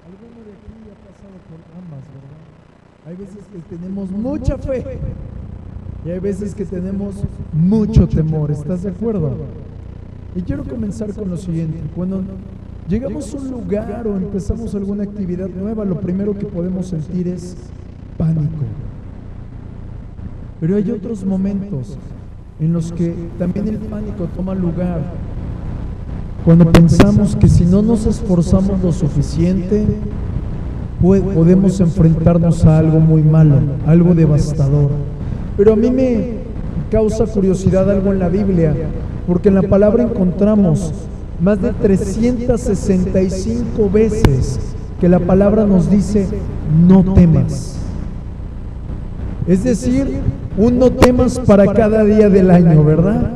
Alguno de aquí ha pasado por ambas, ¿verdad? Hay veces que tenemos mucha fe y hay veces que tenemos mucho temor. ¿Estás de acuerdo? Y quiero comenzar con lo siguiente. Cuando llegamos a un lugar o empezamos alguna actividad nueva, lo primero que podemos sentir es pánico. Pero hay otros momentos en los que también el pánico toma lugar. Cuando pensamos que si no nos esforzamos lo suficiente, podemos enfrentarnos a algo muy malo, algo devastador. Pero a mí me causa curiosidad algo en la Biblia, porque en la palabra encontramos más de 365 veces que la palabra nos dice, no temas. Es decir, un no temas para cada día del año, ¿verdad?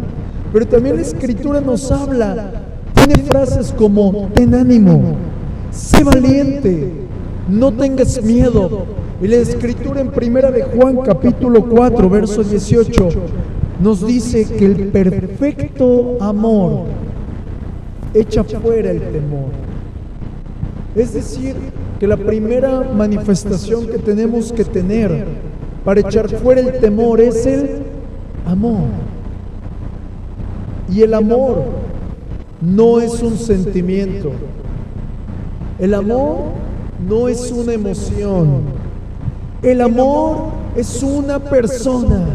Pero también la Escritura nos habla, tiene frases como, ten ánimo, sé valiente, no tengas miedo. Y la Escritura en Primera de Juan, capítulo 4, verso 18, nos dice que el perfecto amor echa fuera el temor. Es decir, que la primera manifestación que tenemos que tener para echar fuera el temor es el amor. Y el amor no es un sentimiento. El amor no es una emoción. El amor es una persona.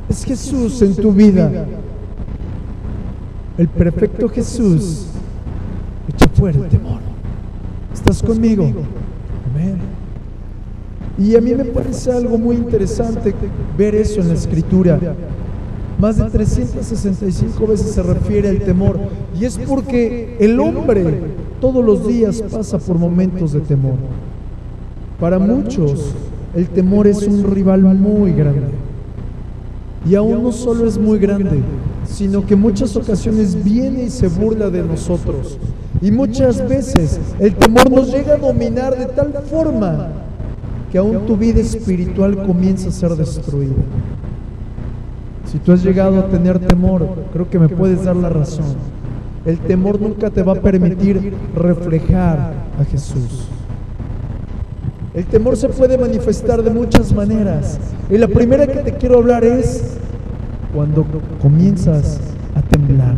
Es Jesús en tu vida. El perfecto Jesús echa fuera el temor. ¿Estás conmigo? Amén. Y a mí me parece algo muy interesante ver eso en la Escritura. Más de 365 veces se refiere al temor. Y es porque el hombre todos los días pasa por momentos de temor. Para muchos, el temor es un rival muy grande. Y aún no solo es muy grande, sino que muchas ocasiones viene y se burla de nosotros. Y muchas veces el temor nos llega a dominar de tal forma que aún tu vida espiritual comienza a ser destruida. Si tú has llegado a tener temor, creo que me puedes dar la razón. El temor nunca te va a permitir reflejar a Jesús. El temor se puede manifestar de muchas maneras. Y la primera que te quiero hablar es cuando comienzas a temblar.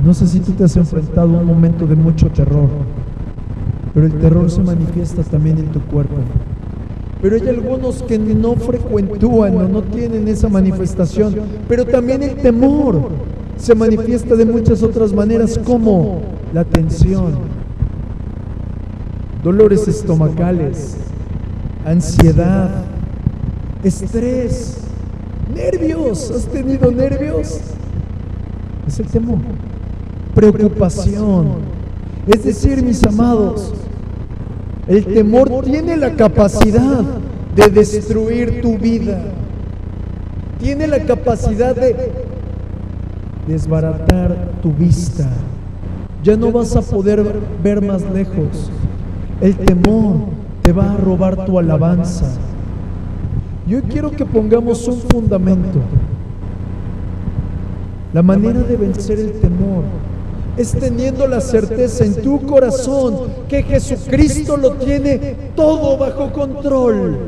No sé si tú te has enfrentado a un momento de mucho terror, pero el terror se manifiesta también en tu cuerpo. Pero hay algunos que no frecuentúan o no tienen esa manifestación, pero también el temor se manifiesta de muchas otras maneras, como la tensión, dolores estomacales, ansiedad, estrés, nervios. ¿Has tenido nervios? Es el temor. Preocupación. Es decir, mis amados, el temor tiene la capacidad de destruir tu vida. Tiene la capacidad de desbaratar tu vista. Ya no vas a poder ver más lejos. El temor te va a robar tu alabanza. Yo quiero que pongamos un fundamento. La manera de vencer el temor es teniendo la certeza en tu corazón que Jesucristo lo tiene todo bajo control.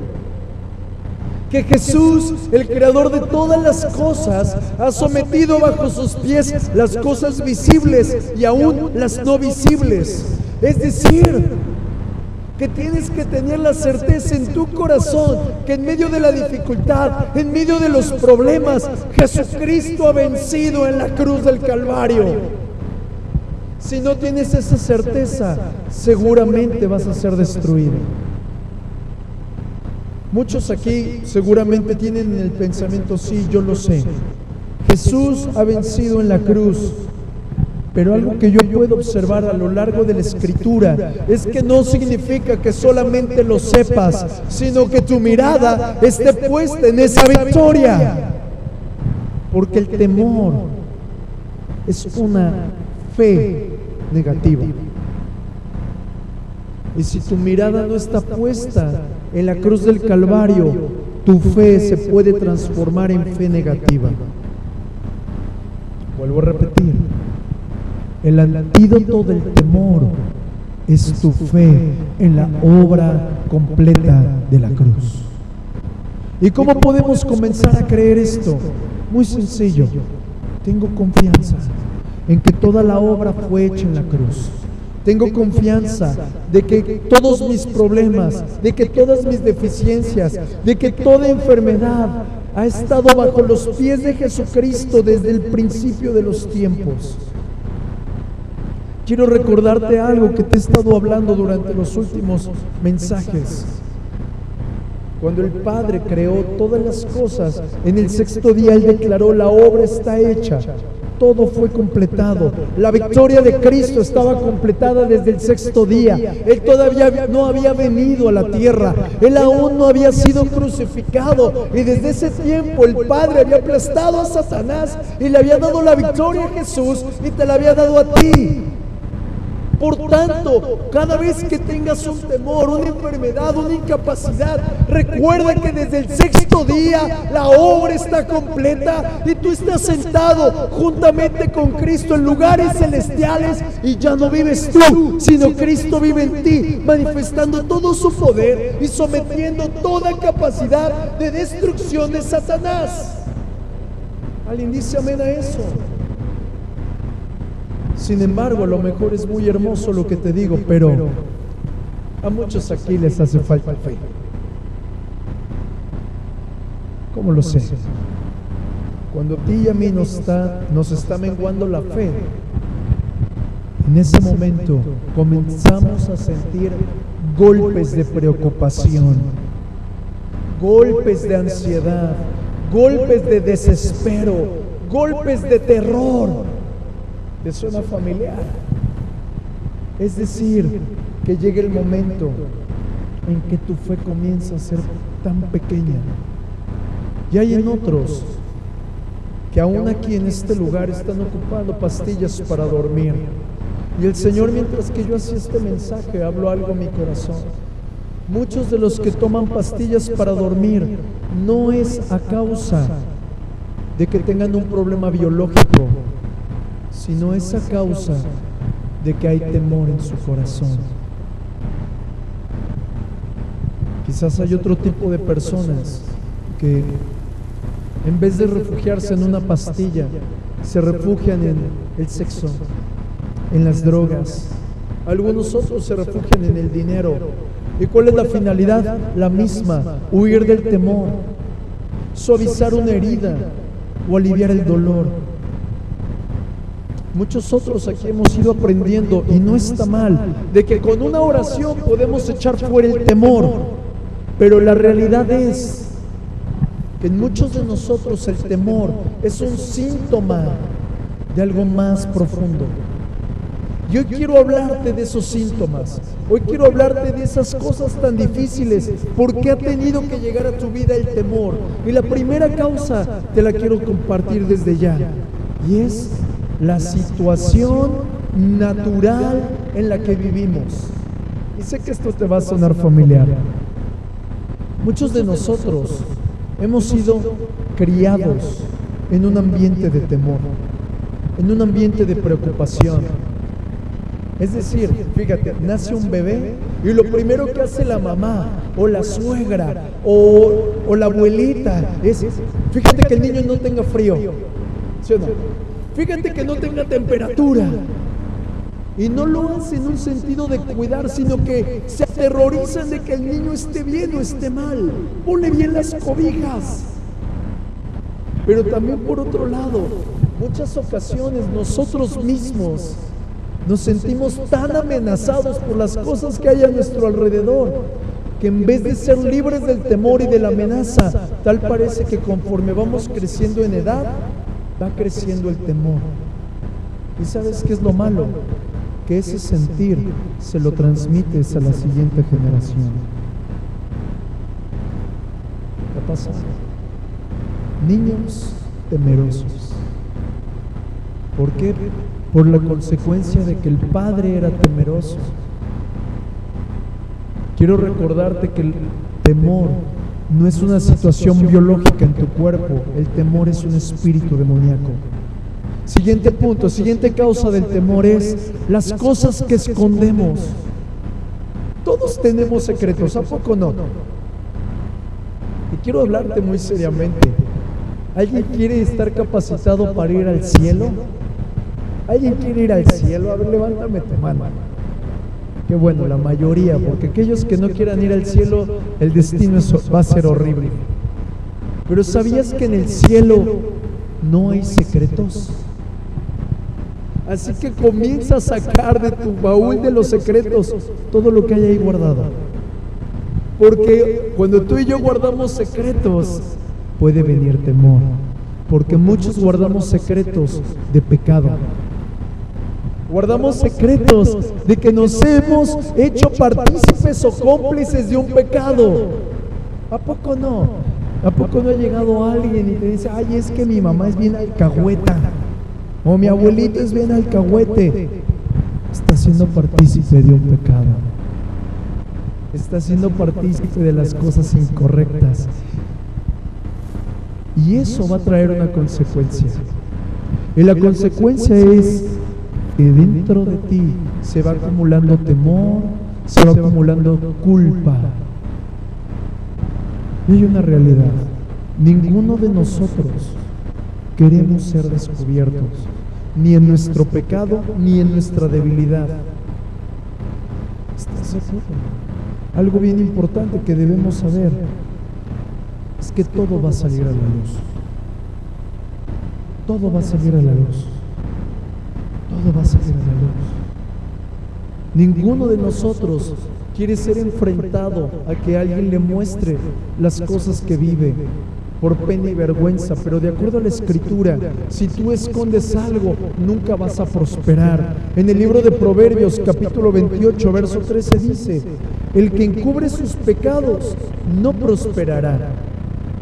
Que Jesús, el creador de todas las cosas, ha sometido bajo sus pies las cosas visibles y aún las no visibles. Es decir, que tienes que tener la certeza en tu corazón que en medio de la dificultad, en medio de los problemas, Jesucristo ha vencido en la cruz del Calvario. Si no tienes esa certeza, seguramente vas a ser destruido. Muchos aquí seguramente tienen el pensamiento, sí, yo lo sé. Jesús ha vencido en la cruz. Pero algo que yo puedo observar a lo largo de la Escritura es que no significa que solamente lo sepas, sino que tu mirada esté puesta en esa victoria. Porque el temor es una fe negativa. Y si tu mirada no está puesta en la cruz del Calvario, tu fe se puede transformar en fe negativa. Vuelvo a repetir. El antídoto del temor es tu fe en la obra completa de la cruz. ¿Y cómo podemos comenzar a creer esto? Muy sencillo. Tengo confianza en que toda la obra fue hecha en la cruz. Tengo confianza de que todos mis problemas, de que todas mis deficiencias, de que toda enfermedad ha estado bajo los pies de Jesucristo desde el principio de los tiempos. Quiero recordarte algo que te he estado hablando durante los últimos mensajes. Cuando el Padre creó todas las cosas, en el sexto día Él declaró: la obra está hecha. Todo fue completado. La victoria de Cristo estaba completada desde el sexto día. Él todavía no había venido a la tierra. Él aún no había sido crucificado. Y desde ese tiempo el Padre había aplastado a Satanás y le había dado la victoria a Jesús y te la había dado a ti. Por tanto, cada vez que tengas un temor, una enfermedad, una incapacidad, recuerda que desde el sexto día la obra está completa y tú estás sentado juntamente con Cristo en lugares celestiales y ya no vives tú, sino Cristo vive en ti, manifestando todo su poder y sometiendo toda capacidad de destrucción de Satanás. ¿Alguien dice amén a eso? Sin embargo, a lo mejor es muy hermoso lo que te digo, pero a muchos aquí les hace falta fe. ¿Cómo lo sé? Cuando a ti y a mí nos está menguando la fe, en ese momento comenzamos a sentir golpes de preocupación, golpes de ansiedad, golpes de desespero, golpes de terror. ¿Te suena familiar? Es decir, que llegue el momento en que tu fe comienza a ser tan pequeña. Y hay en otros que aún aquí en este lugar están ocupando pastillas para dormir. Y el Señor, mientras que yo hacía este mensaje, habló algo a mi corazón. Muchos de los que toman pastillas para dormir no es a causa de que tengan un problema biológico, sino es a causa de que hay temor en su corazón. Quizás hay otro tipo de personas que en vez de refugiarse en una pastilla, se refugian en el sexo, en las drogas. Algunos otros se refugian en el dinero. ¿Y cuál es la finalidad? La misma: huir del temor, suavizar una herida o aliviar el dolor. Muchos otros aquí hemos ido aprendiendo, y no está mal, de que con una oración podemos echar fuera el temor, pero la realidad es que en muchos de nosotros el temor es un síntoma de algo más profundo. Y hoy quiero hablarte de esos síntomas, hoy quiero hablarte de esas cosas tan difíciles. ¿Por qué ha tenido que llegar a tu vida el temor? Y la primera causa te la quiero compartir desde ya, y es la situación natural en la que vivimos. Y sé que esto te va a sonar familiar. Muchos de nosotros hemos sido criados en un ambiente de temor, en un ambiente de preocupación. Es decir, fíjate, nace un bebé y lo primero que hace la mamá o la suegra o la abuelita es: fíjate que el niño no tenga frío, ¿sí o no? Fíjate que no tenga temperatura. Y no lo hacen en un sentido de cuidar, sino que se aterrorizan de que el niño esté bien o esté mal. Ponle bien las cobijas. Pero también, por otro lado, muchas ocasiones nosotros mismos nos sentimos tan amenazados por las cosas que hay a nuestro alrededor, que en vez de ser libres del temor y de la amenaza, tal parece que conforme vamos creciendo en edad, va creciendo el temor. ¿Y sabes qué es lo malo? Que ese sentir se lo transmites a la siguiente generación. ¿Qué pasa? Niños temerosos. ¿Por qué? Por la consecuencia de que el padre era temeroso. Quiero recordarte que el temor no es una situación biológica en tu cuerpo, el temor es un espíritu demoníaco. Siguiente punto, siguiente causa del temor es las cosas que escondemos. Todos tenemos secretos, ¿a poco no? Y quiero hablarte muy seriamente. ¿Alguien quiere estar capacitado para ir al cielo? ¿Alguien quiere ir al cielo? A ver, levántame tu mano. Qué bueno, la mayoría, porque aquellos que no quieran ir al cielo, el destino va a ser horrible. Pero ¿sabías que en el cielo no hay secretos? Así que comienza a sacar de tu baúl de los secretos todo lo que hay ahí guardado. Porque cuando tú y yo guardamos secretos, puede venir temor. Porque muchos guardamos secretos de pecado. Guardamos secretos de que nos hemos hecho partícipes o cómplices de un pecado. ¿A poco no? ¿A poco no ha llegado alguien y te dice, ay, es que mi mamá es bien alcahueta? O mi abuelito es bien alcahuete. Está siendo partícipe de un pecado. Está siendo partícipe de las cosas incorrectas. Y eso va a traer una consecuencia. Y la consecuencia es que dentro de ti se va acumulando temor, se va acumulando culpa. Y hay una realidad. Ninguno de nosotros queremos ser descubiertos, ni en nuestro pecado, ni en nuestra debilidad. ¿Estás de acuerdo? Algo bien importante que debemos saber es que todo va a salir a la luz. Todo va a salir a la luz. Todo va a salir a la luz. Ninguno de nosotros quiere ser enfrentado a que alguien le muestre las cosas que vive por pena y vergüenza, pero de acuerdo a la Escritura, si tú escondes algo, nunca vas a prosperar. En el libro de Proverbios, capítulo 28, verso 13 dice, el que encubre sus pecados no prosperará,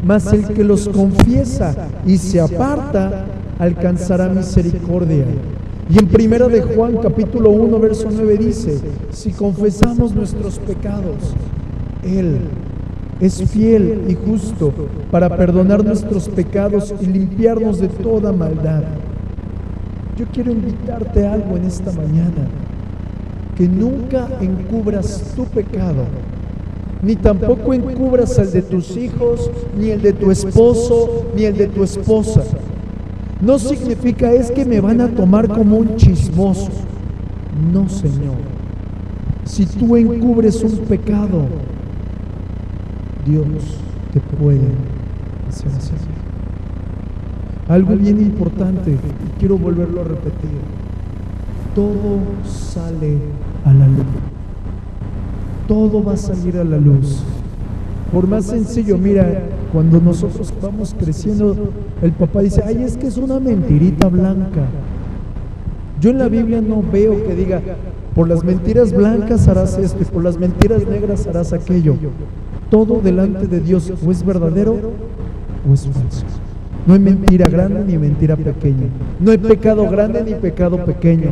mas el que los confiesa y se aparta, alcanzará misericordia. Y en primera de Juan, capítulo 1, verso 9 dice, si confesamos nuestros pecados, Él es fiel y justo para perdonar nuestros pecados y limpiarnos de toda maldad. Yo quiero invitarte a algo en esta mañana, que nunca encubras tu pecado, ni tampoco encubras el de tus hijos, ni el de tu esposo, ni el de tu esposa. No significa es que me van a tomar como un chismoso. No, Señor. Si tú encubres un pecado, Dios te puede hacer así. Algo bien importante, y quiero volverlo a repetir: todo sale a la luz. Todo va a salir a la luz. Por más sencillo, mira, cuando nosotros vamos creciendo, el papá dice, ay, es que es una mentirita blanca. Yo en la Biblia no veo que diga, por las mentiras blancas harás esto y por las mentiras negras harás aquello. Todo delante de Dios o es verdadero o es falso. No hay mentira grande ni mentira pequeña. No hay pecado grande ni pecado pequeño.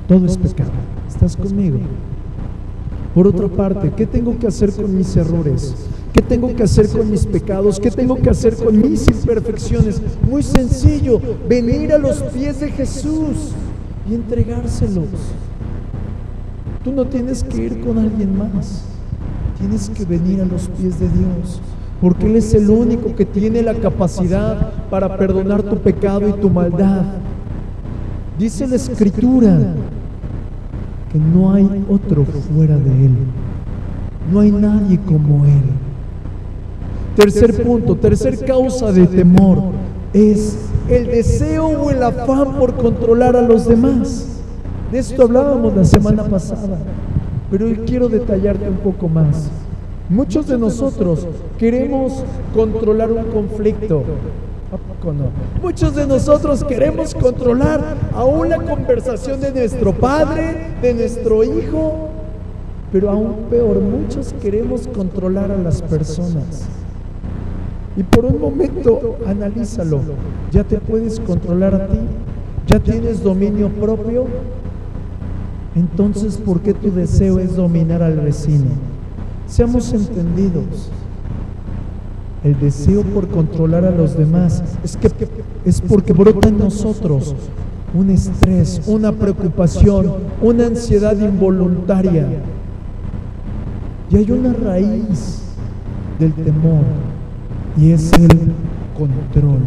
Todo es pecado. ¿Estás conmigo? Por otra parte, ¿qué tengo que hacer con mis errores? ¿Qué tengo que hacer con mis pecados? ¿Qué tengo que hacer con mis imperfecciones? Muy sencillo, venir a los pies de Jesús y entregárselos. Tú no tienes que ir con alguien más, tienes que venir a los pies de Dios, porque Él es el único que tiene la capacidad para perdonar tu pecado y tu maldad. Dice la Escritura que no hay otro fuera de Él, no hay nadie como Él. Tercer punto, tercer causa de temor es el deseo o el afán por controlar a los demás. De esto hablábamos la semana pasada, pero hoy quiero detallarte un poco más. Muchos de nosotros queremos controlar un conflicto. ¿A poco no? Muchos de nosotros queremos controlar aún la conversación de nuestro padre, de nuestro hijo, pero aún peor, muchos queremos controlar a las personas. Y por un momento, analízalo. ¿Ya te puedes controlar a ti? ¿Ya tienes dominio propio? Entonces, ¿por qué tu deseo es dominar al vecino? Seamos entendidos. el deseo por controlar a los demás, es porque brota en nosotros un estrés, una preocupación, una ansiedad involuntaria. Y hay una raíz del temor, y es el control,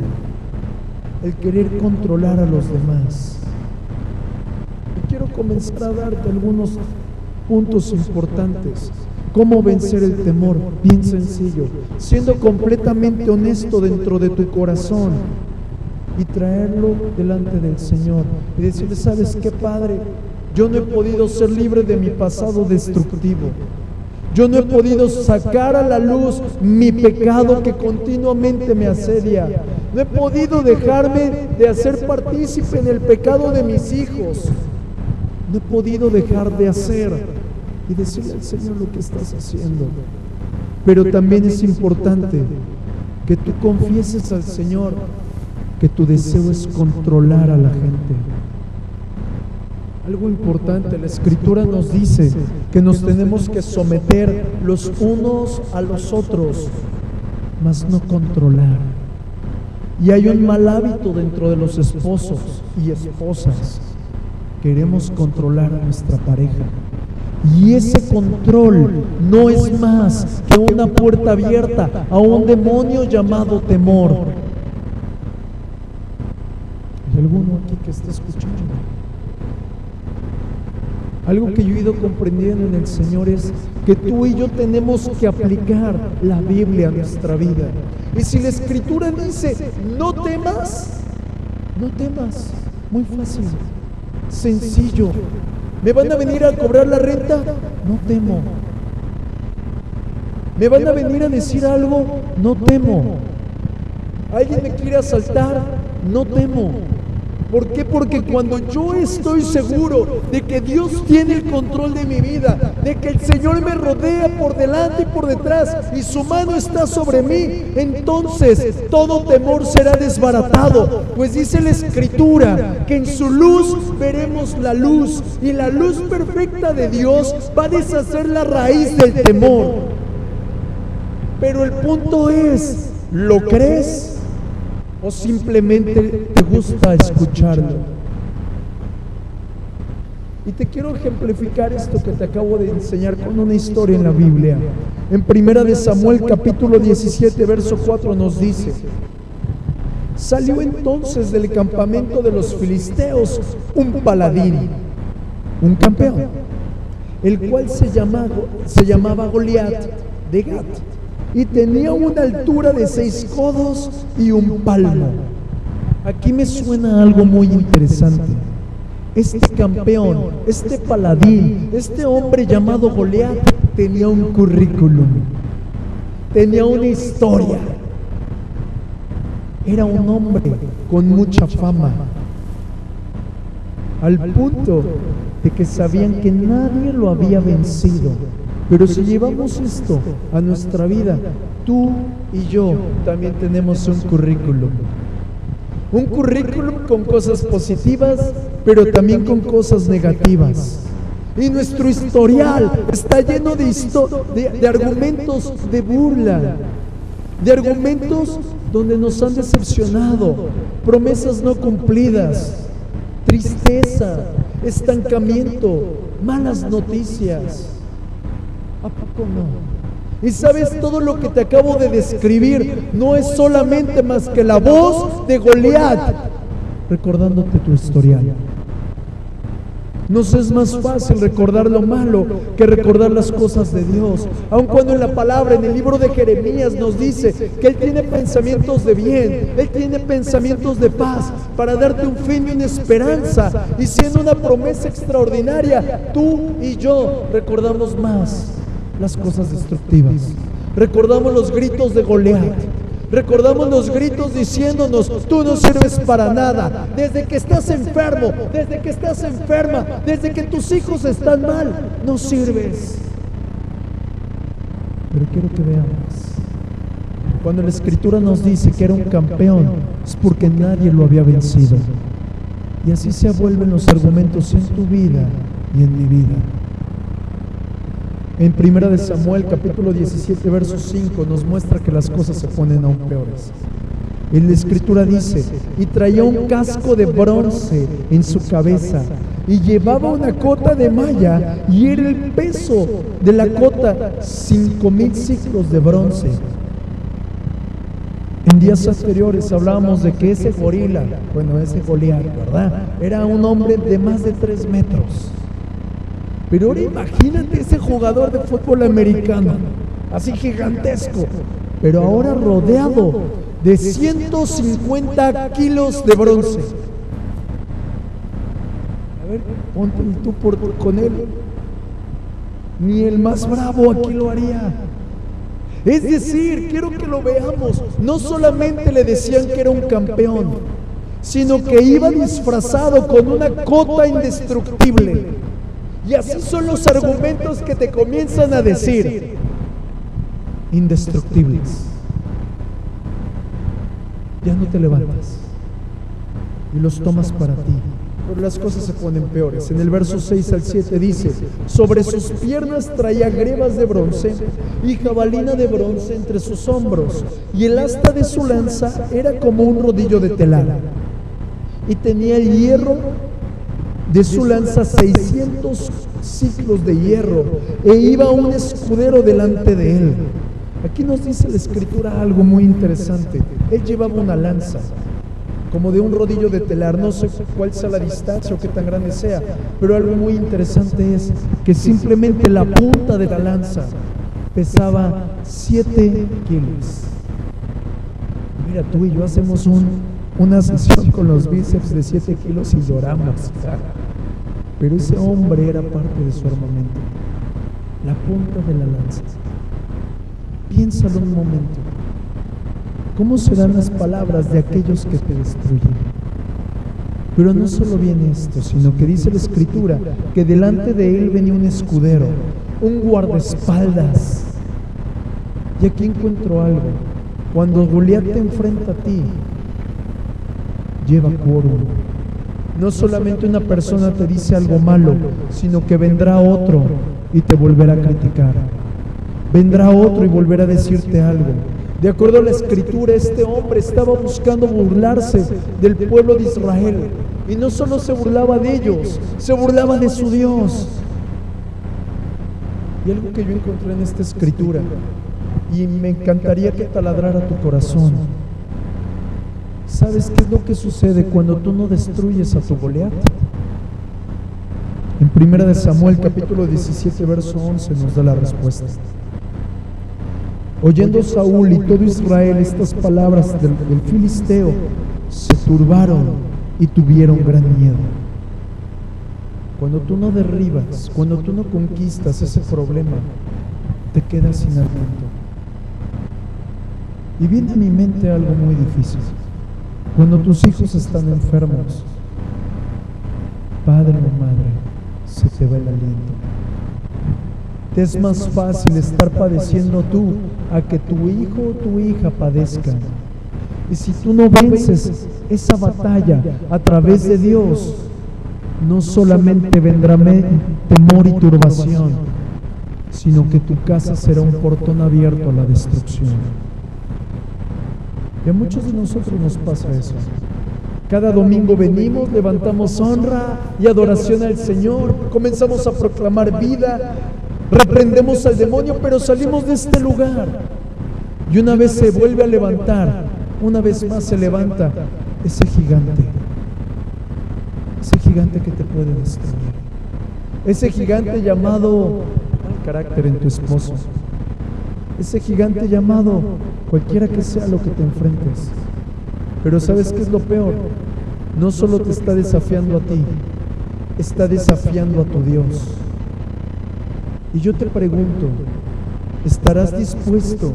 el querer controlar a los demás. Y quiero comenzar a darte algunos puntos importantes. ¿Cómo vencer el temor? Bien sencillo, siendo completamente honesto dentro de tu corazón y traerlo delante del Señor y decirle: ¿sabes qué, Padre? Yo no he podido ser libre de mi pasado destructivo. Yo no he podido sacar a la luz mi pecado que continuamente me asedia. No he podido dejarme de hacer partícipe en el pecado de mis hijos. No he podido dejar de hacer, y decirle al Señor lo que estás haciendo. Pero también es importante que tú confieses al Señor que tu deseo es controlar a la gente. Algo importante, la Escritura nos dice que nos tenemos que someter los unos a los otros, mas no controlar. Y hay un mal hábito dentro de los esposos y esposas. Queremos controlar a nuestra pareja. Y ese control no es más que una puerta abierta a un demonio llamado temor. ¿Hay alguno aquí que está escuchando? Algo que yo he ido comprendiendo en el Señor es que tú y yo tenemos que aplicar la Biblia a nuestra vida. Y si la Escritura dice: no temas, no temas. Muy fácil, sencillo. ¿Me van a venir a cobrar la renta? No temo. ¿Me van a venir a decir algo? No temo. ¿Alguien me quiere asaltar? No temo. ¿Por qué? Porque cuando yo estoy seguro de que Dios tiene el control de mi vida, de que el Señor me rodea por delante y por detrás y su mano está sobre mí, entonces todo temor será desbaratado. Pues dice la Escritura que en su luz veremos la luz, y la luz perfecta de Dios va a deshacer la raíz del temor. Pero el punto es: ¿lo crees? ¿O simplemente te gusta escucharlo? Y te quiero ejemplificar esto que te acabo de enseñar con una historia en la Biblia. En 1 de Samuel capítulo 17 verso 4 nos dice: salió entonces del campamento de los filisteos un paladín, un campeón, el cual se llamaba Goliat de Gat, y tenía una altura de 6 codos y un palmo. Aquí me suena algo muy interesante. Este campeón, este paladín, este hombre llamado Goliat tenía un currículum, tenía una historia. Era un hombre con mucha fama, al punto de que sabían que nadie lo había vencido. Pero si llevamos esto a nuestra vida, tú y yo también tenemos un currículum. Un currículum con cosas positivas, pero también con cosas negativas. Y nuestro historial está lleno de argumentos de burla, de argumentos donde nos han decepcionado, promesas no cumplidas, tristeza, estancamiento, malas noticias. ¿A poco no? Y sabes, todo lo que te acabo de describir no es solamente más que la voz de Goliat recordándote tu historial. Nos es más fácil recordar lo malo que recordar las cosas de Dios. Aun cuando en la palabra, en el libro de Jeremías, nos dice que Él tiene pensamientos de bien, Él tiene pensamientos de paz para darte un fin y una esperanza. Y siendo una promesa extraordinaria, tú y yo recordamos más las cosas destructivas. Recordamos los gritos de Goliat. Recordamos los gritos diciéndonos: tú no sirves para nada. Desde que estás enfermo, desde que estás enferma, desde que tus hijos están mal, no sirves. Pero quiero que veamos, cuando la Escritura nos dice que era un campeón, es porque nadie lo había vencido. Y así se vuelven los argumentos en tu vida y en mi vida. En 1 de Samuel, capítulo 17, verso 5, nos muestra que las cosas se ponen aún peores. En la escritura dice: y traía un casco de bronce en su cabeza, y llevaba una cota de malla, y era el peso de la cota 5,000 ciclos de bronce. En días anteriores hablábamos de que ese gorila, ese Goliat, ¿verdad?, era un hombre de más de 3 metros. Pero ahora imagínate ese jugador de fútbol americano, así gigantesco, pero ahora rodeado de 150 kilos de bronce. A ver, ponte tú con él. Ni el más bravo aquí lo haría. Es decir, quiero que lo veamos. No solamente le decían que era un campeón, sino que iba disfrazado con una cota indestructible. Y así son los argumentos que te comienzan a decir: indestructibles. Ya no te levantas y los tomas para ti. Pero las cosas se ponen peores. En el verso 6 al 7 dice: sobre sus piernas traía grebas de bronce y jabalina de bronce entre sus hombros, y el asta de su lanza era como un rodillo de telar, y tenía el hierro de su lanza 600 ciclos de hierro, e iba un escudero delante de él. Aquí nos dice la escritura algo muy interesante. Él llevaba una lanza como de un rodillo de telar. No sé cuál sea la distancia o qué tan grande sea, pero algo muy interesante es que simplemente la punta de la lanza pesaba 7 kilos. Mira, tú y yo hacemos una sesión con los bíceps de 7 kilos y lloramos. Pero ese hombre era parte de su armamento, la punta de la lanza. Piénsalo un momento. ¿Cómo serán las palabras de aquellos que te destruyen? Pero no solo viene esto, sino que dice la escritura que delante de él venía un escudero, un guardaespaldas. Y aquí encuentro algo. Cuando Goliat te enfrenta a ti, lleva quórum. No solamente una persona te dice algo malo, sino que vendrá otro y te volverá a criticar. Vendrá otro y volverá a decirte algo. De acuerdo a la escritura, este hombre estaba buscando burlarse del pueblo de Israel. Y no solo se burlaba de ellos, se burlaba de su Dios. Y algo que yo encontré en esta escritura, y me encantaría que taladrara tu corazón. ¿Sabes qué es lo que sucede cuando tú no destruyes a tu Goliat? En 1 de Samuel, capítulo 17, verso 11, nos da la respuesta. Oyendo Saúl y todo Israel estas palabras del filisteo, se turbaron y tuvieron gran miedo. Cuando tú no derribas, cuando tú no conquistas ese problema, te quedas sin aliento. Y viene a mi mente algo muy difícil. Cuando tus hijos están enfermos, padre o madre, se te va el aliento. Te es más fácil estar padeciendo tú a que tu hijo o tu hija padezcan. Y si tú no vences esa batalla a través de Dios, no solamente vendrá temor y turbación, sino que tu casa será un portón abierto a la destrucción. Y a muchos de nosotros nos pasa eso. Cada domingo venimos, levantamos honra y adoración al Señor, comenzamos a proclamar vida, reprendemos al demonio, pero salimos de este lugar. Y una vez se vuelve a levantar, una vez más se levanta ese gigante que te puede destruir. Ese gigante llamado mal carácter en tu esposo. Ese gigante llamado cualquiera que sea lo que te enfrentes. Pero ¿sabes qué es lo peor? No solo te está desafiando a ti, está desafiando a tu Dios. Y yo te pregunto, ¿estarás dispuesto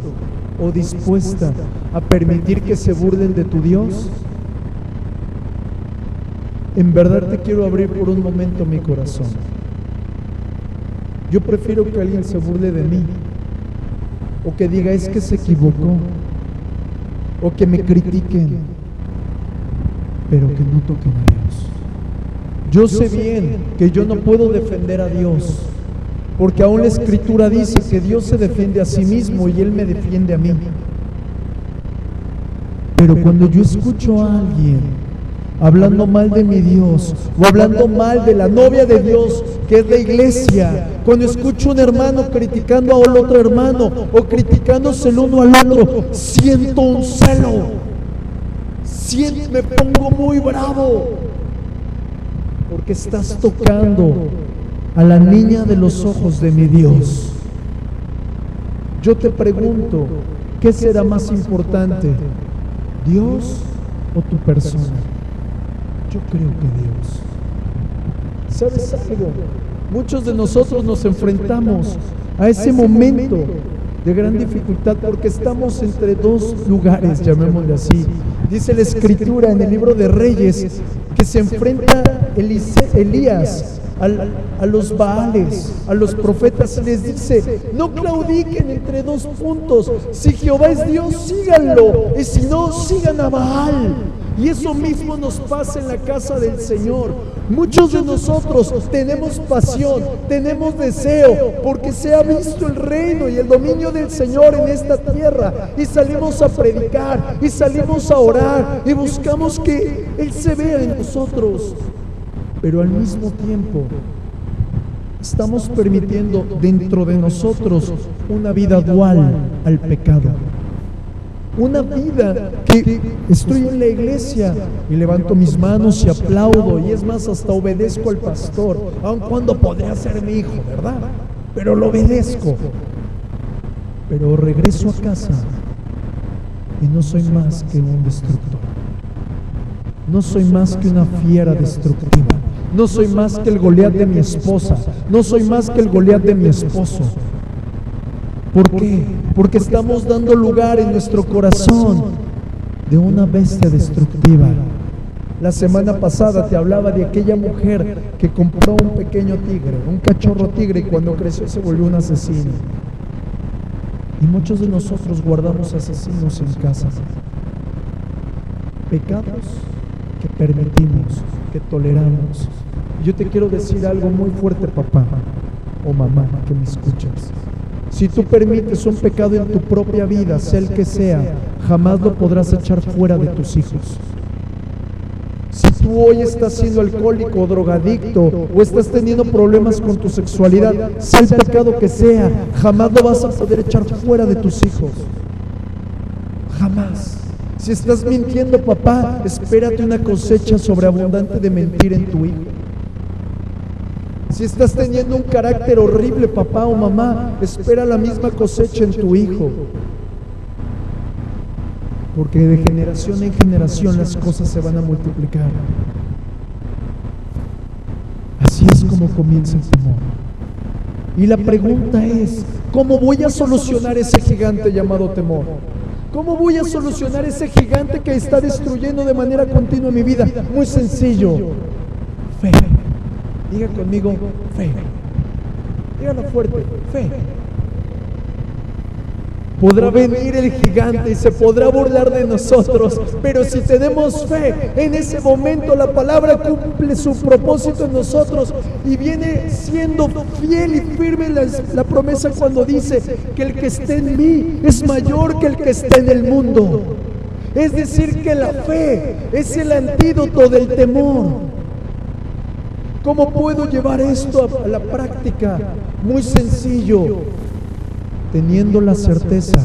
o dispuesta a permitir que se burlen de tu Dios? En verdad te quiero abrir por un momento mi corazón. Yo prefiero que alguien se burle de mí, o que diga es que se equivocó, o que me critiquen, pero que no toquen a Dios. Yo sé bien que yo no puedo defender a Dios, porque aún la Escritura dice que Dios se defiende a sí mismo y Él me defiende a mí. Pero cuando yo escucho a alguien hablando mal de mi Dios, o hablando mal de la novia de Dios, que es la iglesia, cuando escucho a un hermano criticando a otro hermano, o criticándose el uno al otro, siento un celo, me pongo muy bravo, porque estás tocando a la niña de los ojos de mi Dios. Yo te pregunto, ¿qué será más importante, Dios o tu persona? Yo creo que Dios. ¿Sabes algo? Muchos de nosotros nos enfrentamos a ese momento de gran dificultad porque estamos entre dos lugares, llamémosle así. Dice la Escritura en el libro de Reyes que se enfrenta Elías a los Baales, a los profetas, y les dice: no claudiquen entre dos puntos. Si Jehová es Dios, síganlo, y si no, sigan a Baal. Y eso mismo nos pasa en la casa del Señor. Muchos de nosotros tenemos pasión, tenemos deseo, porque se ha visto el reino y el dominio del Señor en esta tierra, y salimos a predicar, y salimos a orar, y buscamos que Él se vea en nosotros. Pero al mismo tiempo estamos permitiendo dentro de nosotros una vida dual al pecado. Una vida que estoy en la iglesia y levanto mis manos y aplaudo, y es más, hasta obedezco al pastor, aun cuando podría ser mi hijo, ¿verdad? Pero lo obedezco. Pero regreso a casa y no soy más que un destructor. No soy más que una fiera destructiva. No soy más que el Goliat de mi esposa. No soy más que el Goliat de mi esposo. ¿Por qué? Porque estamos dando lugar en nuestro corazón de una bestia destructiva. La semana pasada te hablaba de aquella mujer que compró un pequeño tigre, un cachorro tigre, y cuando creció se volvió un asesino. Y muchos de nosotros guardamos asesinos en casa. Pecados que permitimos, que toleramos. Yo te quiero decir algo muy fuerte, papá o mamá, que me escuchas. Si tú permites un pecado en tu propia vida, sea el que sea, jamás lo podrás echar fuera de tus hijos. Si tú hoy estás siendo alcohólico o drogadicto, o estás teniendo problemas con tu sexualidad, sea el pecado que sea, jamás lo vas a poder echar fuera de tus hijos. Jamás. Si estás mintiendo, papá, espérate una cosecha sobreabundante de mentira en tu hijo. Si estás teniendo un carácter horrible, papá o mamá, espera la misma cosecha en tu hijo. Porque de generación en generación las cosas se van a multiplicar. Así es como comienza el temor. Y la pregunta es, ¿cómo voy a solucionar ese gigante llamado temor? ¿Cómo voy a solucionar ese gigante que está destruyendo de manera continua mi vida? Muy sencillo. Fe. Diga conmigo, fe. Dígalo fuerte, fe. Podrá venir el gigante y se podrá burlar de nosotros, pero si tenemos fe, en ese momento la palabra cumple su propósito en nosotros y viene siendo fiel y firme la promesa cuando dice que el que esté en mí es mayor que el que esté en el mundo. Es decir, que la fe es el antídoto del temor. ¿Cómo puedo llevar esto a la práctica? Muy sencillo, teniendo la certeza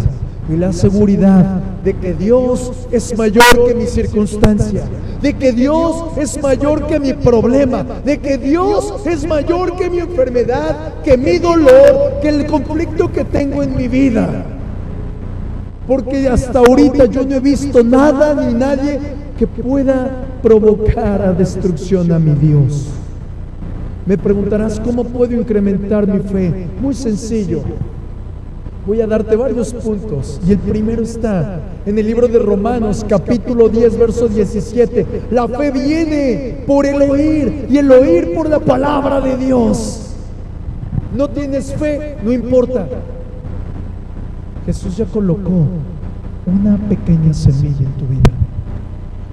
y la seguridad de que Dios es mayor que mi circunstancia, de que Dios es mayor que mi problema, de que Dios es mayor que mi enfermedad, que mi dolor, que el conflicto que tengo en mi vida. Porque hasta ahorita yo no he visto nada ni nadie que pueda provocar a destrucción a mi Dios. Me preguntarás, ¿cómo puedo incrementar mi fe? Muy sencillo. Voy a darte varios puntos. Y el primero está en el libro de Romanos, capítulo 10, verso 17. La fe viene por el oír, y el oír por la palabra de Dios. ¿No tienes fe? No importa. Jesús ya colocó una pequeña semilla en tu vida.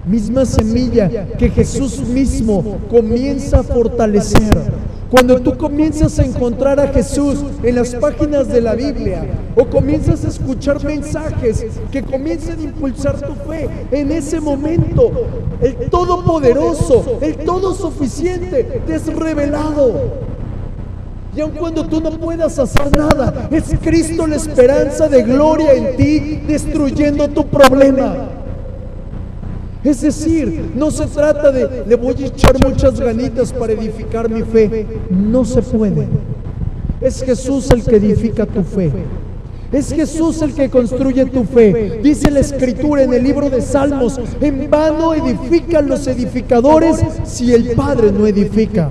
Misma semilla que Jesús mismo comienza a fortalecer, Cuando tú comienzas a encontrar a Jesús en las páginas de la Biblia, o comienzas a escuchar mensajes que comienzan a impulsar tu fe, en ese momento el Todopoderoso, el Todosuficiente te es revelado. Y aun cuando tú no puedas hacer nada, es Cristo la esperanza de gloria en ti, destruyendo tu problema. Es decir, no se trata de le voy a echar muchas ganitas para edificar mi fe. No se puede. Es Jesús el que edifica tu fe. Es Jesús el que construye tu fe. Dice la Escritura en el libro de Salmos: en vano edifican los edificadores si el Padre no edifica.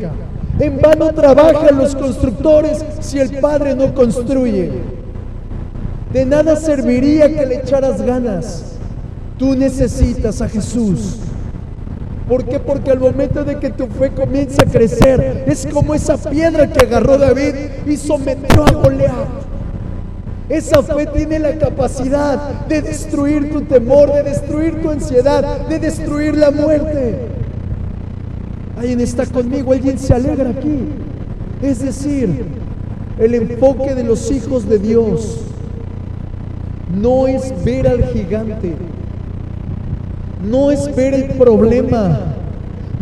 En vano trabajan los constructores si el Padre no construye. De nada serviría que le echaras ganas. Tú necesitas a Jesús. ¿Por qué? Porque al momento de que tu fe comienza a crecer, es como esa piedra que agarró David y sometió a Goliat. Esa fe tiene la capacidad de destruir tu temor, de destruir tu ansiedad, de destruir la muerte. Alguien está conmigo, alguien se alegra aquí. Es decir, el enfoque de los hijos de Dios no es ver al gigante, no es ver el problema,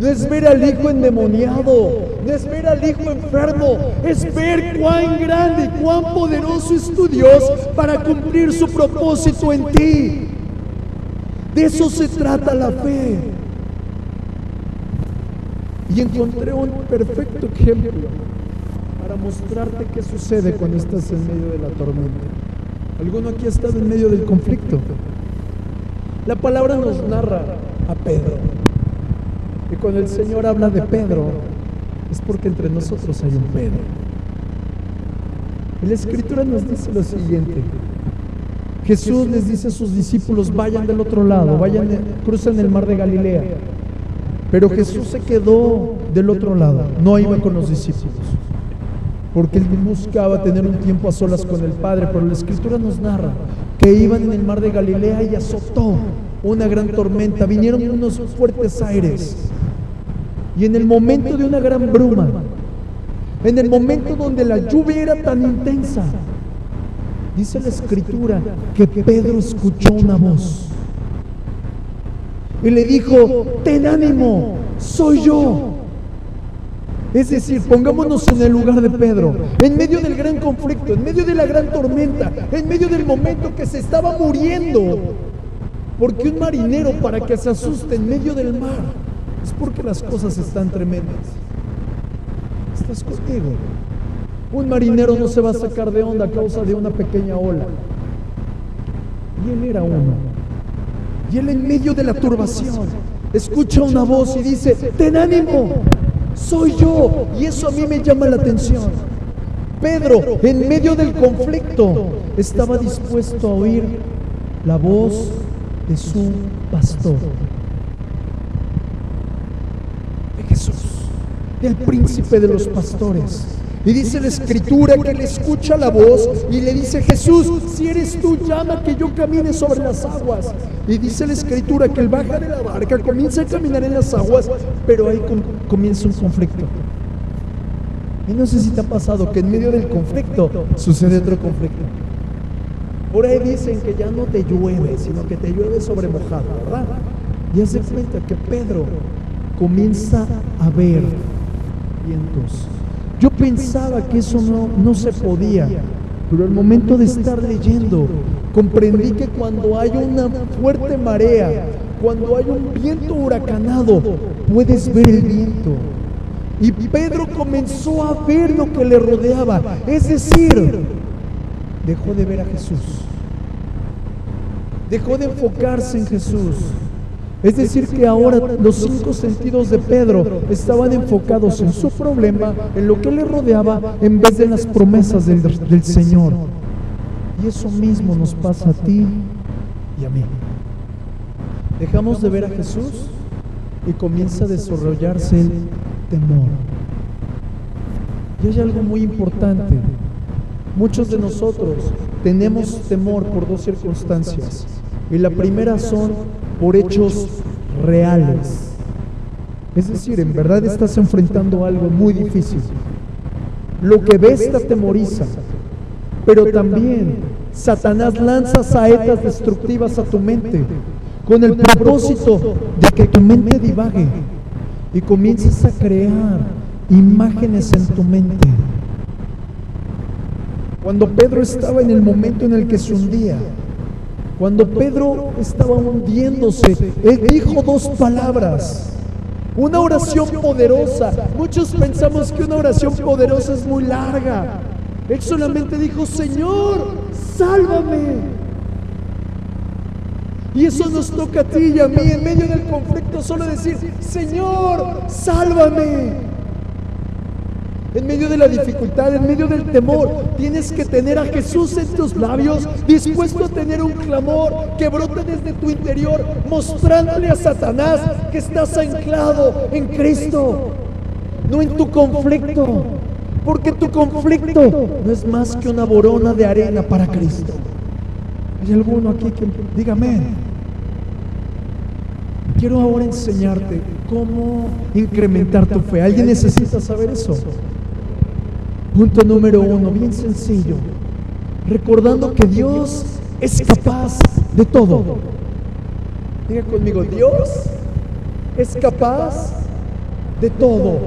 no es ver al hijo endemoniado, no es ver al hijo enfermo, es ver cuán grande y cuán poderoso es tu Dios para cumplir su propósito en ti. De eso se trata la fe. Y encontré un perfecto ejemplo para mostrarte qué sucede cuando estás en medio de la tormenta. ¿Alguno aquí ha estado en medio del conflicto? La palabra nos narra a Pedro. Y cuando el Señor habla de Pedro, es porque entre nosotros hay un Pedro. Y la Escritura nos dice lo siguiente: Jesús les dice a sus discípulos: vayan del otro lado, crucen el mar de Galilea. Pero Jesús se quedó del otro lado, no iba con los discípulos, porque él buscaba tener un tiempo a solas con el Padre. Pero la Escritura nos narra que iban en el mar de Galilea y azotó una gran tormenta, vinieron unos fuertes aires, y en el momento de una gran bruma, en el momento donde la lluvia era tan intensa, dice la Escritura que Pedro escuchó una voz y le dijo: ten ánimo, soy yo. Es decir, pongámonos en el lugar de Pedro, en medio del gran conflicto, en medio de la gran tormenta, en medio del momento que se estaba muriendo. Porque un marinero, para que se asuste en medio del mar, es porque las cosas están tremendas. ¿Estás conmigo? Un marinero no se va a sacar de onda a causa de una pequeña ola. Y él era uno. Y él, en medio de la turbación, escucha una voz y dice: ten ánimo, soy yo. Y eso a mí me llama la atención. Pedro, en medio del conflicto, estaba dispuesto a oír la voz de su pastor, de Jesús, del príncipe de los pastores. Y dice la Escritura que le escucha la voz y le dice: Jesús, si eres tú, llama que yo camine sobre las aguas. Y dice la Escritura que él baja de la barca, comienza a caminar en las aguas, pero ahí comienza un conflicto. Y no sé si te ha pasado que en medio del conflicto sucede otro conflicto. Por ahí dicen que ya no te llueve, sino que te llueve sobre mojado, ¿verdad? Y haz de cuenta que Pedro comienza a ver vientos. Yo pensaba que eso no se podía, pero al momento de estar leyendo, comprendí que cuando hay una fuerte marea, cuando hay un viento huracanado, puedes ver el viento. Y Pedro comenzó a ver lo que le rodeaba, es decir, dejó de ver a Jesús, dejó de enfocarse en Jesús. Es decir, que ahora los 5 sentidos de Pedro estaban enfocados en su problema, en lo que le rodeaba, en vez de las promesas del Señor. Y eso mismo nos pasa a ti y a mí. Dejamos de ver a Jesús y comienza a desarrollarse el temor. Y hay algo muy importante. Muchos de nosotros tenemos temor por 2 circunstancias. Y la primera son por hechos reales. Es decir, en verdad estás enfrentando algo muy difícil. Lo que ves te atemoriza, pero también Satanás lanza saetas destructivas a tu mente con el propósito de que tu mente divague y comiences a crear imágenes en tu mente. Cuando Pedro estaba en el momento en el que se hundía, cuando Pedro estaba hundiéndose, él dijo dos palabras, una oración poderosa. Muchos pensamos que una oración poderosa es muy larga. Él solamente dijo: Señor, sálvame. Y eso nos toca a ti y a mí en medio del conflicto, solo decir: Señor, sálvame. En medio de la dificultad, en medio del temor, tienes que tener a Jesús en tus labios, dispuesto a tener un clamor que brote desde tu interior, mostrándole a Satanás que estás anclado en Cristo, no en tu conflicto, porque tu conflicto no es más que una borona de arena para Cristo. ¿Hay alguno aquí que diga amén? Quiero ahora enseñarte cómo incrementar tu fe. ¿Alguien necesita saber eso? Punto número 1, bien sencillo. Recordando que Dios es capaz de todo. Diga conmigo: Dios es capaz de todo.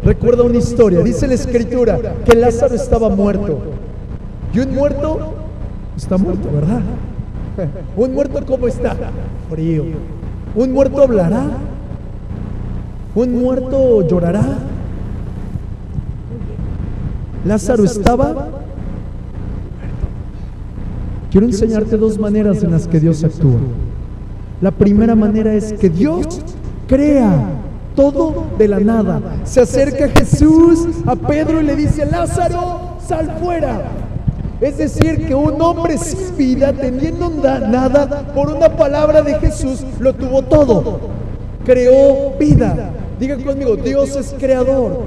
Recuerda una historia. Dice la Escritura que Lázaro estaba muerto. Y un muerto está muerto, ¿verdad? Un muerto, ¿cómo está? Frío. ¿Un muerto hablará? ¿Un muerto llorará? Lázaro estaba muerto. Quiero enseñarte dos maneras en las que Dios actúa. La primera manera es que Dios crea todo de la nada. Se acerca Jesús a Pedro y le dice: Lázaro, sal fuera. Es decir, que un hombre sin vida, teniendo nada, por una palabra de Jesús, lo tuvo todo. Creó vida. Diga conmigo: Dios es creador.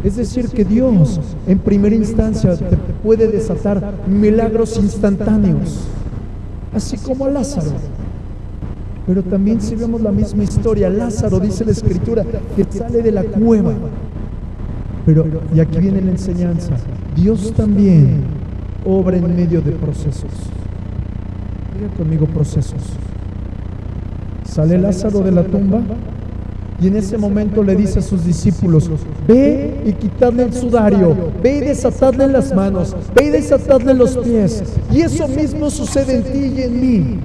Es decir, que Dios en primera instancia te puede desatar milagros instantáneos, así como a Lázaro. Pero también, si vemos la misma historia, Lázaro, dice la Escritura, que sale de la cueva. Pero, y aquí viene la enseñanza, Dios también obra en medio de procesos. Diga conmigo: procesos. Sale Lázaro de la tumba y en ese momento le dice a sus discípulos: ve y quitadle el sudario, ve y desatadle las manos, ve y desatadle los pies. Y eso mismo sucede en ti y en mí.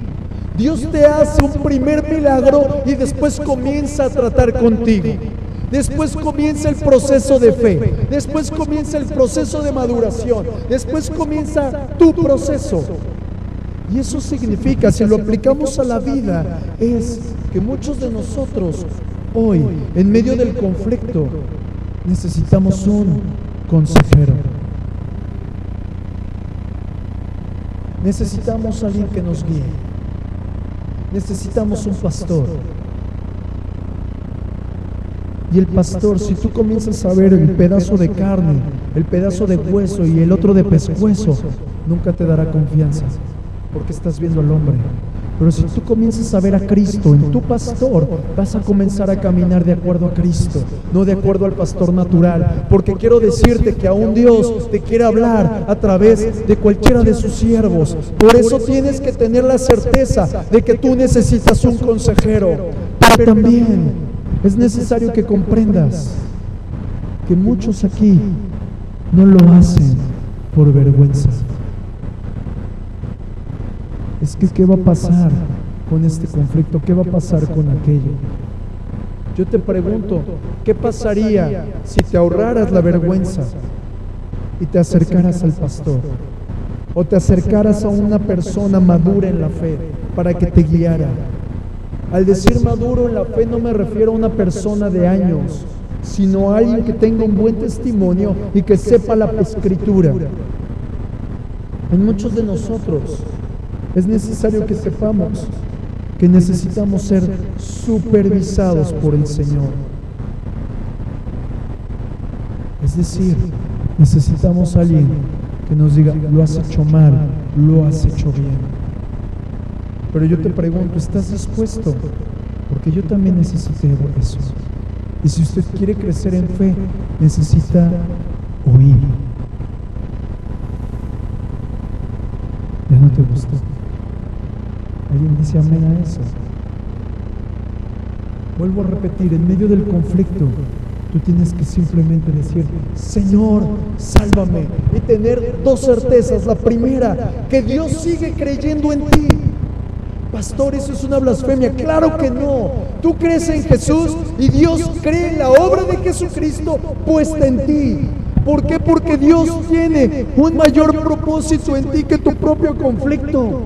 Dios te hace un primer milagro y después comienza a tratar contigo. Después comienza el proceso de fe, después comienza el proceso de maduración, después comienza tu proceso. Y eso significa, si lo aplicamos a la vida, es que muchos de nosotros hoy, en medio del conflicto, necesitamos un consejero. Necesitamos a alguien que nos guíe. Necesitamos un pastor. Y el pastor, si tú comienzas a ver el pedazo de carne, el pedazo de hueso y el otro de pescuezo, nunca te dará confianza, porque estás viendo al hombre. Pero si tú comienzas a ver a Cristo en tu pastor, vas a comenzar a caminar de acuerdo a Cristo, no de acuerdo al pastor natural. Porque quiero decirte que aún Dios te quiere hablar a través de cualquiera de sus siervos. Por eso tienes que tener la certeza de que tú necesitas un consejero. Pero también es necesario que comprendas que muchos aquí no lo hacen por vergüenza. Es que ¿qué va a pasar con este conflicto? ¿Qué va a pasar con aquello? Yo te pregunto, ¿qué pasaría si te ahorraras la vergüenza y te acercaras al pastor? O te acercaras a una persona madura en la fe para que te guiara. Al decir maduro en la fe no me refiero a una persona de años, sino a alguien que tenga un buen testimonio y que sepa la Escritura. En muchos de nosotros es necesario que sepamos que necesitamos ser supervisados por el Señor. Es decir, necesitamos a alguien que nos diga: lo has hecho mal, lo has hecho bien. Pero yo te pregunto, ¿estás dispuesto? Porque yo también necesité eso. Y si usted quiere crecer en fe, necesita oír. Ya no te gustó. ¿Alguien dice amén a eso? Vuelvo a repetir, en medio del conflicto, tú tienes que simplemente decir, Señor, sálvame. Y tener dos certezas. La primera, que Dios sigue creyendo en ti. Pastor, eso es una blasfemia. Claro que no. Tú crees en Jesús y Dios cree en la obra de Jesucristo puesta en ti. ¿Por qué? Porque Dios tiene un mayor propósito en ti que tu propio conflicto.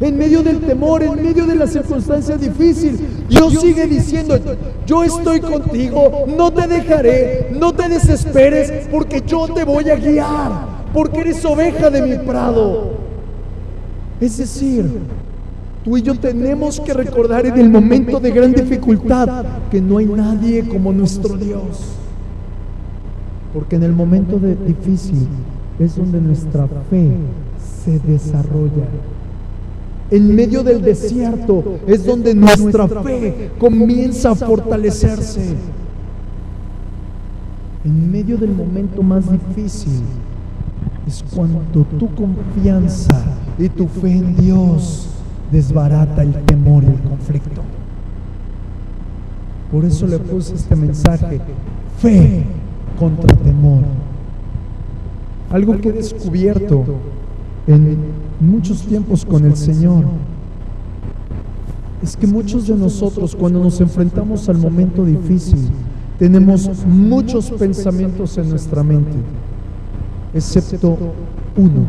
En medio del temor, en medio de la circunstancia difícil, Dios sigue diciendo, yo estoy contigo, no te dejaré, no te desesperes, porque yo te voy a guiar, porque eres oveja de mi prado. Es decir, tú y yo tenemos que recordar en el momento de gran dificultad que no hay nadie como nuestro Dios. Porque en el momento difícil es donde nuestra fe se desarrolla. En medio del desierto es donde nuestra fe comienza a fortalecerse. En medio del momento más difícil es cuando tu confianza y tu fe en Dios desbarata el temor y el conflicto. Por eso le puse este mensaje: fe contra temor. Algo que he descubierto en muchos tiempos con el Señor es que muchos de nosotros, cuando nos enfrentamos al momento difícil, tenemos muchos pensamientos en nuestra mente, excepto uno.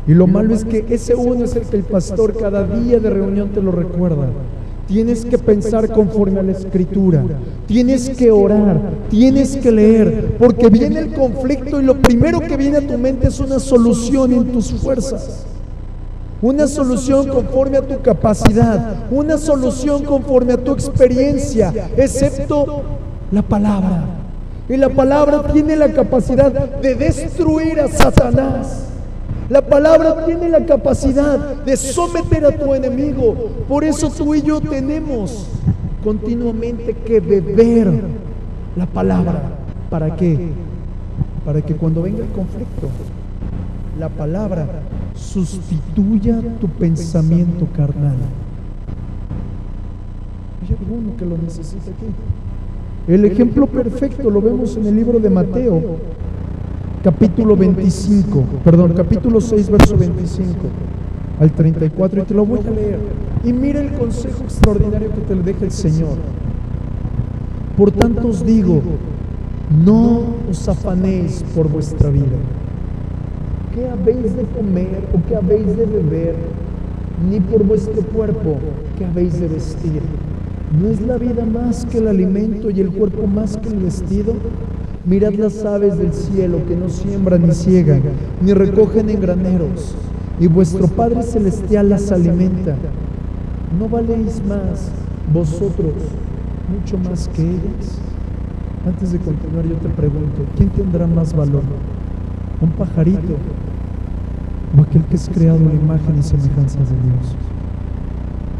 Y lo malo es que ese uno es el que el pastor cada día de reunión te lo recuerda. Tienes que pensar conforme a la Escritura, tienes que orar, tienes que leer, porque viene el conflicto y lo primero que viene a tu mente es una solución en tus fuerzas, una solución conforme a tu capacidad, una solución conforme a tu experiencia, excepto la palabra. Y la palabra tiene la capacidad de destruir a Satanás. La palabra tiene la capacidad de someter a tu enemigo. Por eso tú y yo tenemos continuamente que beber la palabra. ¿Para qué? Para que cuando venga el conflicto, la palabra sustituya tu pensamiento carnal. Hay alguno que lo necesita aquí. El ejemplo perfecto lo vemos en el libro de Mateo, capítulo 6, verso 25 al 34, y te lo voy a leer. Y mira el consejo extraordinario que te deja el Señor. Por tanto os digo, no os afanéis por vuestra vida. ¿Qué habéis de comer o qué habéis de beber? Ni por vuestro cuerpo, ¿qué habéis de vestir? ¿No es la vida más que el alimento y el cuerpo más que el vestido? Mirad las aves del cielo, que no siembran ni ciegan, ni recogen en graneros, y vuestro Padre Celestial las alimenta. ¿No valéis más vosotros, mucho más que ellas? Antes de continuar, yo te pregunto, ¿quién tendrá más valor? ¿Un pajarito o aquel que es creado a la imagen y semejanza de Dios?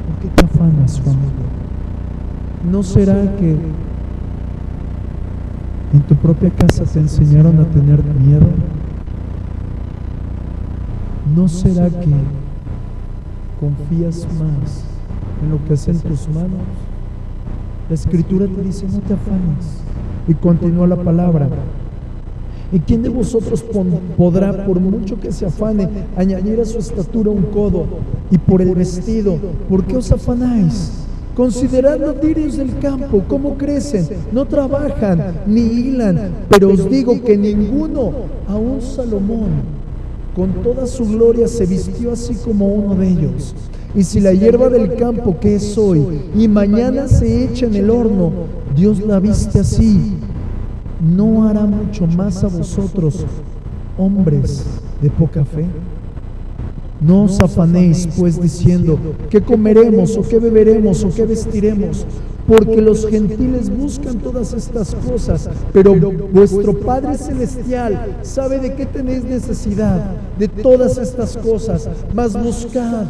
¿Por qué te afanas, familia? ¿No será que en tu propia casa te enseñaron a tener miedo? ¿No será que confías más en lo que hace en tus manos? La Escritura te dice, no te afanes. Y continúa la palabra. ¿Y quién de vosotros podrá, por mucho que se afane, añadir a su estatura un codo? Y por el vestido, ¿por qué os afanáis? Considerad los lirios del campo, cómo crecen, no trabajan ni hilan, pero os digo que ninguno, aun Salomón, con toda su gloria se vistió así como uno de ellos. Y si la hierba del campo, que es hoy y mañana se echa en el horno, Dios la viste así, ¿no hará mucho más a vosotros, hombres de poca fe? No os afanéis pues diciendo, ¿qué comeremos o qué beberemos o qué vestiremos? Porque los gentiles buscan todas estas cosas, pero vuestro Padre Celestial sabe de qué tenéis necesidad, de todas estas cosas. Mas buscad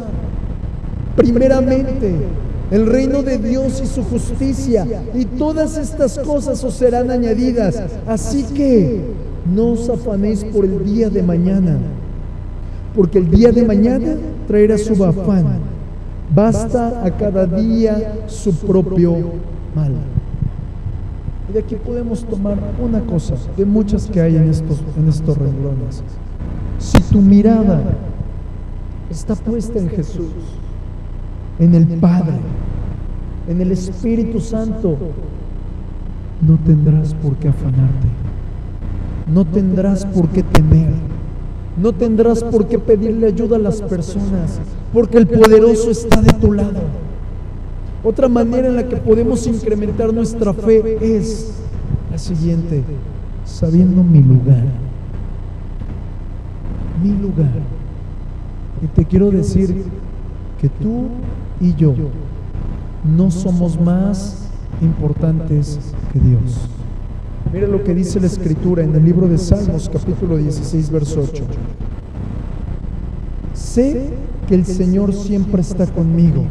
primeramente el reino de Dios y su justicia, y todas estas cosas os serán añadidas. Así que no os afanéis por el día de mañana, porque el día de mañana traerá su afán. Basta a cada día su propio mal. Y de aquí podemos tomar una cosa de muchas que hay en estos renglones. Si tu mirada está puesta en Jesús, en el Padre, en el Espíritu Santo, no tendrás por qué afanarte, no tendrás por qué temer, no tendrás por qué pedirle ayuda a las personas, porque el poderoso está de tu lado. Otra manera en la que podemos incrementar nuestra fe es la siguiente: sabiendo mi lugar. Mi lugar. Y te quiero decir que tú y yo no somos más importantes que Dios. Mira lo que dice la Escritura en el libro de Salmos, capítulo 16, verso 8. Sé que el Señor siempre está conmigo.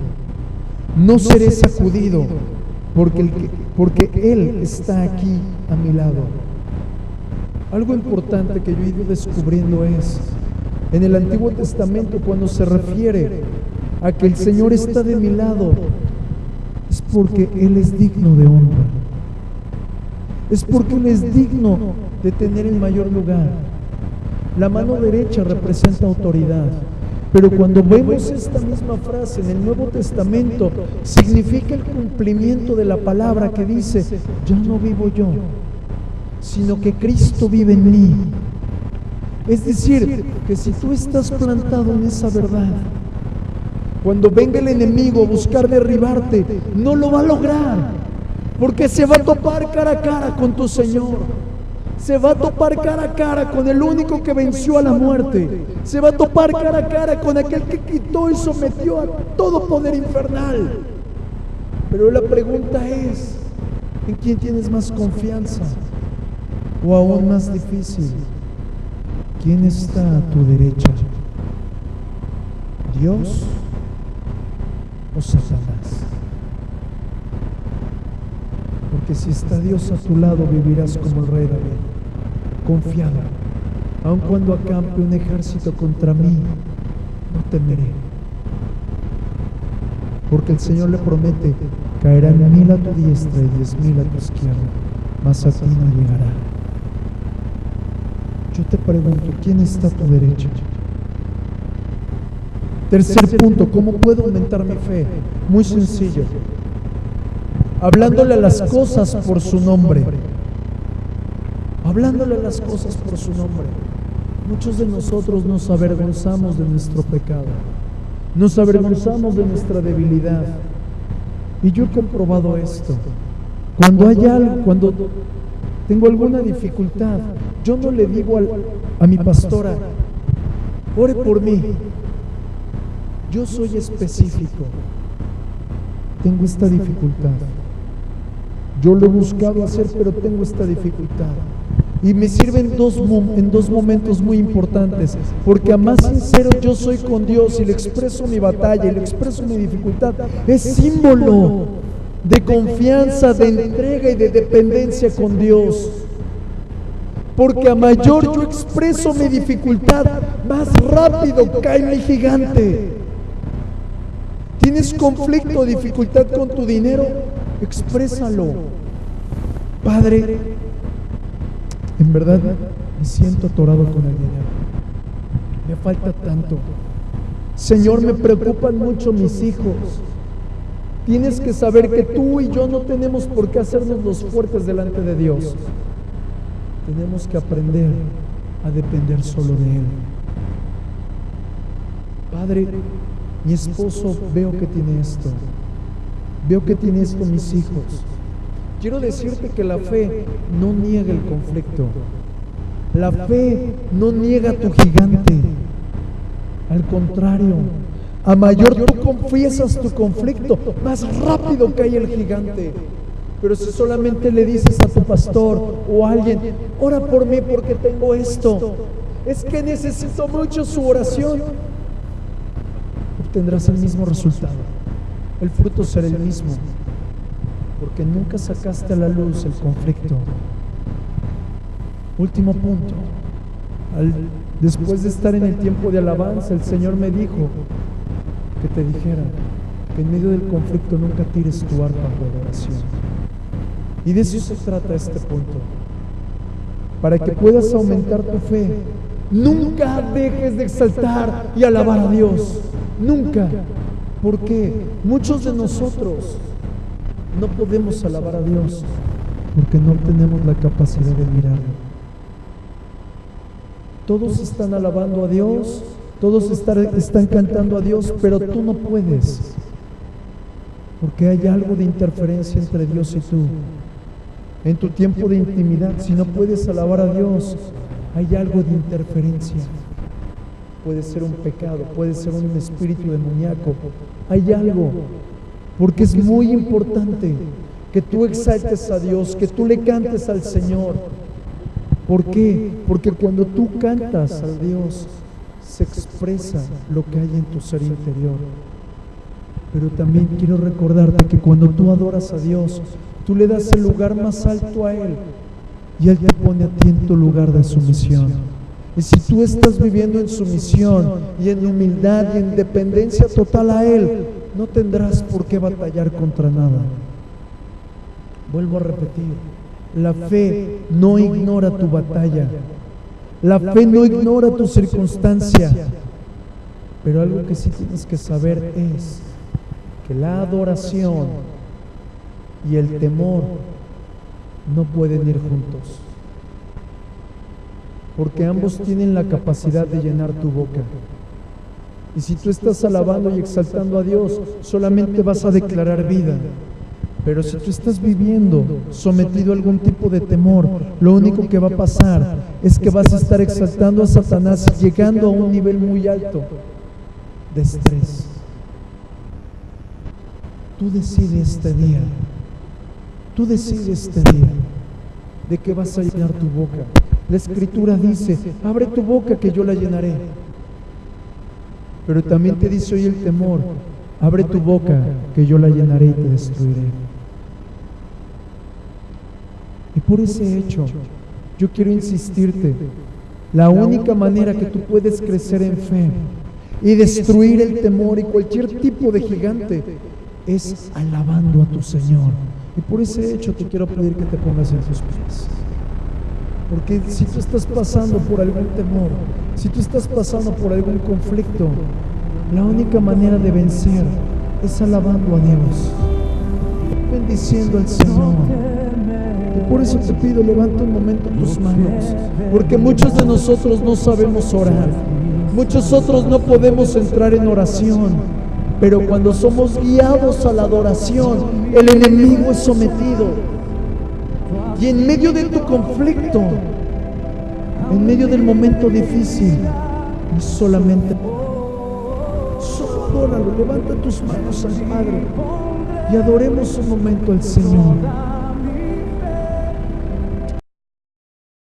No seré sacudido, porque Él está aquí a mi lado. Algo importante que yo he ido descubriendo es, en el Antiguo Testamento, cuando se refiere a que el Señor está de mi lado, es porque Él es digno de honra. Es porque Él es digno de tener el mayor lugar. La mano derecha representa autoridad. Pero cuando vemos esta misma frase en el Nuevo Testamento, significa el cumplimiento de la palabra que dice: ya no vivo yo, sino que Cristo vive en mí. Es decir, que si tú estás plantado en esa verdad, cuando venga el enemigo a buscar derribarte, no lo va a lograr, porque se va a topar cara a cara con tu Señor. Se va a topar cara a cara con el único que venció a la muerte. Se va a topar cara a cara con aquel que quitó y sometió a todo poder infernal. Pero la pregunta es: ¿en quién tienes más confianza? O aún más difícil, ¿quién está a tu derecha? ¿Dios o Satanás? Porque si está Dios a tu lado, vivirás como el rey David, confiado. Aun cuando acampe un ejército contra mí, no temeré. Porque el Señor le promete: caerán 1000 a tu diestra y 10,000 a tu izquierda, mas a ti no llegará. Yo te pregunto, ¿quién está a tu derecha? Tercer punto, ¿cómo puedo aumentar mi fe? Muy sencillo: hablándole a las cosas por su nombre. Hablándole a las cosas por su nombre. Muchos de nosotros nos avergonzamos de nuestro pecado, nos avergonzamos de nuestra debilidad. Y yo he comprobado esto. Cuando hay algo, cuando tengo alguna dificultad, yo no le digo a mi pastora: ore por mí. Yo soy específico. Tengo esta dificultad. Yo lo he buscado hacer, pero tengo esta dificultad. Y me sirve en dos momentos muy importantes, porque a más sincero yo soy con Dios y le expreso mi batalla y le expreso mi dificultad. Es símbolo de confianza, de entrega y de dependencia con Dios. Porque a mayor yo expreso mi dificultad, más rápido cae mi gigante. ¿Tienes conflicto o dificultad con tu dinero? Exprésalo. Padre, en verdad me siento atorado con el dinero. Me falta tanto. Señor, me preocupan mucho mis hijos. Tienes que saber que tú y yo no tenemos por qué hacernos los fuertes delante de Dios. Tenemos que aprender a depender solo de Él. Padre, mi esposo veo que tiene esto. Veo que tiene esto mis hijos. Quiero decirte que la fe no niega el conflicto. La fe no niega tu gigante. Al contrario, a mayor tú confiesas tu conflicto, más rápido cae el gigante. Pero si solamente le dices a tu pastor o a alguien: ora por mí porque tengo esto, es que necesito mucho su oración, obtendrás el mismo resultado. el fruto será el mismo, porque nunca sacaste a la luz el conflicto. Último punto. Después de estar en el tiempo de alabanza, el Señor me dijo que te dijera que en medio del conflicto nunca tires tu arpa de adoración. Y de eso se trata este punto. Para que puedas aumentar tu fe, nunca dejes de exaltar y alabar a Dios. Nunca. Porque muchos de nosotros no podemos alabar a Dios porque no tenemos la capacidad de mirarlo. Todos están alabando a Dios, todos están cantando a Dios, pero tú no puedes, porque hay algo de interferencia entre Dios y tú. En tu tiempo de intimidad, si no puedes alabar a Dios, hay algo de interferencia. Puede ser un pecado, puede ser un espíritu demoníaco. Hay algo, porque es muy importante que tú exaltes a Dios, que tú le cantes al Señor. ¿Por qué? Porque cuando tú cantas a Dios, se expresa lo que hay en tu ser interior. Pero también quiero recordarte que cuando tú adoras a Dios, tú le das el lugar más alto a Él, y Él te pone a ti en tu lugar de sumisión. Y si tú estás viviendo en sumisión y en humildad y en dependencia total a Él, no tendrás por qué batallar contra nada. Vuelvo a repetir, la fe no ignora tu batalla, la fe no ignora tu circunstancia, pero algo que sí tienes que saber es que la adoración y el temor no pueden ir juntos, porque ambos tienen la capacidad de llenar tu boca. Y si tú estás alabando y exaltando a Dios, solamente vas a declarar vida. Pero si tú estás viviendo sometido a algún tipo de temor, lo único que va a pasar es que vas a estar exaltando a Satanás y llegando a un nivel muy alto de estrés. Tú decides este día, de que vas a llenar tu boca. La Escritura dice, abre tu boca que yo la llenaré. Pero también te dice hoy el temor, abre tu boca que yo la llenaré y te destruiré. Y por ese hecho, yo quiero insistirte, la única manera que tú puedes crecer en fe y destruir el temor y cualquier tipo de gigante es alabando a tu Señor. Y por ese hecho te quiero pedir que te pongas en tus pies. Porque si tú estás pasando por algún temor, si tú estás pasando por algún conflicto, la única manera de vencer es alabando a Dios, bendiciendo al Señor. Y por eso te pido, levanta un momento tus manos, porque muchos de nosotros no sabemos orar, muchos otros no podemos entrar en oración, pero cuando somos guiados a la adoración, el enemigo es sometido. Y en medio de tu conflicto, en medio del momento difícil, solamente solo adóralo, levanta tus manos al Padre y adoremos un momento al Señor.